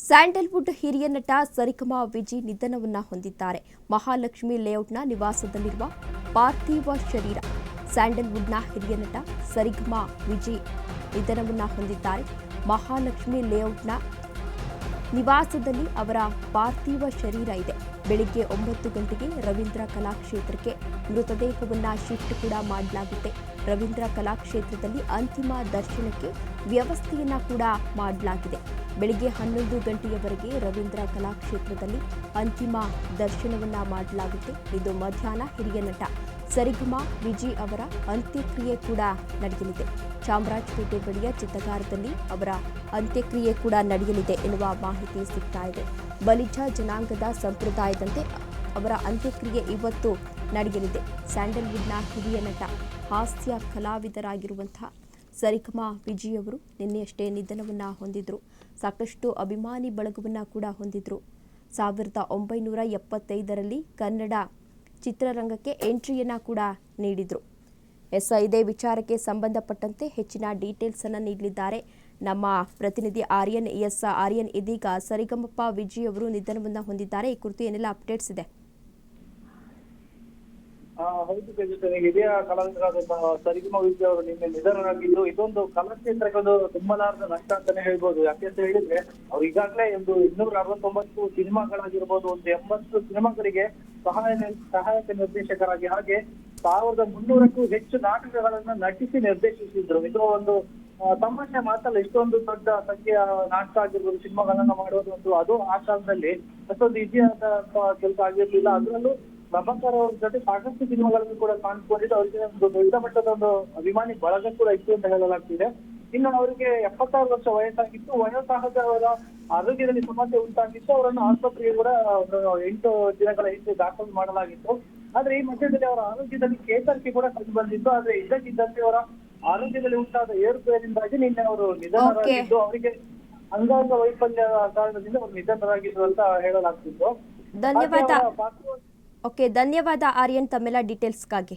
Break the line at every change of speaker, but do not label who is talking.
Sandalwood ಹಿರಿಯ ನಟ ಸರಿಗಮಾ ವಿಜಿ ನಿಧನವನ್ನ ಹೊಂದಿದ್ದಾರೆ. ಮಹಾಲಕ್ಷ್ಮಿ ಲೇಔಟ್ನ ನಿವಾಸದಲ್ಲಿರುವ ಪಾರ್ಥಿವ ಶರೀರ. ಸ್ಯಾಂಡಲ್ವುಡ್ನ ಹಿರಿಯ ನಟ ಸರಿಗಮಾ ವಿಜಿ ನಿಧನವನ್ನ ಹೊಂದಿದ್ದಾರೆ. ಮಹಾಲಕ್ಷ್ಮಿ ಲೇಔಟ್ನ ನಿವಾಸದಲ್ಲಿ ಅವರ ಪಾರ್ಥಿವ ಶರೀರ ಇದೆ. ಬೆಳಿಗ್ಗೆ 9 ಗಂಟೆಗೆ ರವೀಂದ್ರ ಕಲಾಕ್ಷೇತ್ರಕ್ಕೆ ಮೃತದೇಹವನ್ನು ಶಿಫ್ಟ್ ಕೂಡ ಮಾಡಲಾಗುತ್ತೆ. ರವೀಂದ್ರ ಕಲಾಕ್ಷೇತ್ರದಲ್ಲಿ ಅಂತಿಮ ದರ್ಶನಕ್ಕೆ ವ್ಯವಸ್ಥೆಯನ್ನ ಕೂಡ ಮಾಡಲಾಗಿದೆ. ಬೆಳಿಗ್ಗೆ 11 ಗಂಟೆಯವರೆಗೆ ರವೀಂದ್ರ ಕಲಾಕ್ಷೇತ್ರದಲ್ಲಿ ಅಂತಿಮ ದರ್ಶನವನ್ನ ಮಾಡಲಾಗುತ್ತೆ. ಇದು ಮಧ್ಯಾಹ್ನ ಹಿರಿಯ ನಟ ಸರಿಗಮಾ ವಿಜಿ ಅವರ ಅಂತ್ಯಕ್ರಿಯೆ ಕೂಡ ನಡೆಯಲಿದೆ. ಚಾಮರಾಜಪೇಟೆ ಬಳಿಯ ಚಿತ್ತಗಾರದಲ್ಲಿ ಅವರ ಅಂತ್ಯಕ್ರಿಯೆ ಕೂಡ ನಡೆಯಲಿದೆ ಎನ್ನುವ ಮಾಹಿತಿ ಸಿಗ್ತಾ ಇದೆ. ಬಲಿಜ ಜನಾಂಗದ ಸಂಪ್ರದಾಯದಂತೆ ಅವರ ಅಂತ್ಯಕ್ರಿಯೆ ಇವತ್ತು ನಡೆಯಲಿದೆ. ಸ್ಯಾಂಡಲ್ವುಡ್ನ ಹಿರಿಯ ನಟ, ಹಾಸ್ಯ ಕಲಾವಿದರಾಗಿರುವಂತಹ ಸರಿಗಮಾ ವಿಜಿ ಅವರು ನಿನ್ನೆಯಷ್ಟೇ ನಿಧನವನ್ನು ಹೊಂದಿದ್ರು. ಸಾಕಷ್ಟು ಅಭಿಮಾನಿ ಬಳಗವನ್ನು ಕೂಡ ಹೊಂದಿದ್ರು. 1975ರಲ್ಲಿ ಕನ್ನಡ ಚಿತ್ರರಂಗಕ್ಕೆ ಎಂಟ್ರಿಯನ್ನು ಕೂಡ ನೀಡಿದ್ರು. ಇದೇ ವಿಚಾರಕ್ಕೆ ಸಂಬಂಧಪಟ್ಟಂತೆ ಹೆಚ್ಚಿನ ಡೀಟೇಲ್ಸ್ ಅನ್ನು ನೀಡಲಿದ್ದಾರೆ ನಮ್ಮ ಪ್ರತಿನಿಧಿ ಆರ್ಯನ್. ಆರ್ಯನ್, ಇದೀಗ ಸರಿಗಮಪ್ಪ ವಿಜಿ ಅವರು ನಿಧನವನ್ನು ಹೊಂದಿದ್ದಾರೆ. ಈ ಕುರಿತು ಏನೆಲ್ಲ ಅಪ್ಡೇಟ್ಸ್ ಇದೆ?
ಹೌದು ತೇಜಸ್ವಿನಿ, ಹಿರಿಯ ಕಲಾವಿದರಾದಂತಹ ಸರಿಗಮಾ ವಿಜಿ ಅವರು ನಿನ್ನೆ ನಿಧನರಾಗಿದ್ದು ಇದೊಂದು ಕಲಾಕ್ಷೇತ್ರಕ್ಕೆ ಒಂದು ತುಂಬಲಾರದ ನಷ್ಟ ಅಂತಾನೆ ಹೇಳ್ಬೋದು. ಯಾಕೆಂತ ಹೇಳಿದ್ರೆ ಅವ್ರು ಈಗಾಗಲೇ ಒಂದು 269 ಸಿನಿಮಾಗಳಾಗಿರ್ಬೋದು, ಒಂದು 80 ಸಿನಿಮಾಗಳಿಗೆ ಸಹಾಯಕ ನಿರ್ದೇಶಕರಾಗಿ, ಹಾಗೆ 1300ಕ್ಕೂ ಹೆಚ್ಚು ನಾಟಕಗಳನ್ನ ನಟಿಸಿ ನಿರ್ದೇಶಿಸಿದ್ರು. ಇದು ಒಂದು ತಮಾಷೆ ಮಾತಲ್ಲ. ಇಷ್ಟೊಂದು ದೊಡ್ಡ ಸಂಖ್ಯೆಯ ನಾಟಕ ಆಗಿರ್ಬೋದು, ಸಿನಿಮಾಗಳನ್ನ ಮಾಡೋದು ಅದು ಆ ಕಾಲದಲ್ಲಿ ಅಷ್ಟೊಂದು ಈಸಿಯಾದ ಕೆಲಸ ಆಗಿರ್ಲಿಲ್ಲ. ಅದರಲ್ಲೂ ಪ್ರಭಾಕರ್ ಅವ್ರ ಜೊತೆ ಸಾಕಷ್ಟು ಸಿನಿಮಾಗಳನ್ನು ಕೂಡ ಕಾಣಿಸ್ಕೊಂಡಿದ್ದು ಅವರಿಗೆ ಒಂದು ದೊಡ್ಡ ಮಟ್ಟದ ಒಂದು ಅಭಿಮಾನಿ ಬಳಗ ಕೂಡ ಇತ್ತು ಅಂತ ಹೇಳಲಾಗ್ತಿದೆ. ಇನ್ನು ಅವರಿಗೆ 76 ವರ್ಷ ವಯಸ್ಸಾಗಿತ್ತು. ವಯೋಸಹಜ ಅವರ ಆರೋಗ್ಯದಲ್ಲಿ ಸಮಸ್ಯೆ ಉಂಟಾಗಿತ್ತು. ಅವರನ್ನು ಆಸ್ಪತ್ರೆಗೆ ಕೂಡ 8 ದಿನಗಳ ಹಿಂದೆ ದಾಖಲು ಮಾಡಲಾಗಿತ್ತು. ಆದ್ರೆ ಈ ಮಧ್ಯದಲ್ಲಿ ಅವರ ಆರೋಗ್ಯದಲ್ಲಿ ಚೇತರಿಕೆ ಕೂಡ ಕಂಡು ಬಂದಿತ್ತು. ಆದ್ರೆ ಇದ್ದಕ್ಕಿದ್ದಂತೆ ಅವರ ಆರೋಗ್ಯದಲ್ಲಿ ಉಂಟಾದ ಏರುಪೇರಿಂದಾಗಿ ನಿನ್ನೆ ಅವರು ನಿಧನರಾಗಿದ್ದು, ಅವರಿಗೆ ಅಂಗಾಂಗ ವೈಫಲ್ಯ ಕಾರಣದಿಂದ ಅವರು ನಿಧನರಾಗಿದ್ರು ಅಂತ ಹೇಳಲಾಗ್ತಿತ್ತು.
ಧನ್ಯವಾದ ಆರ್ಯನ್, ತಮ್ಮೆಲ್ಲ ಡೀಟೇಲ್ಸ್ಗಾಗಿ.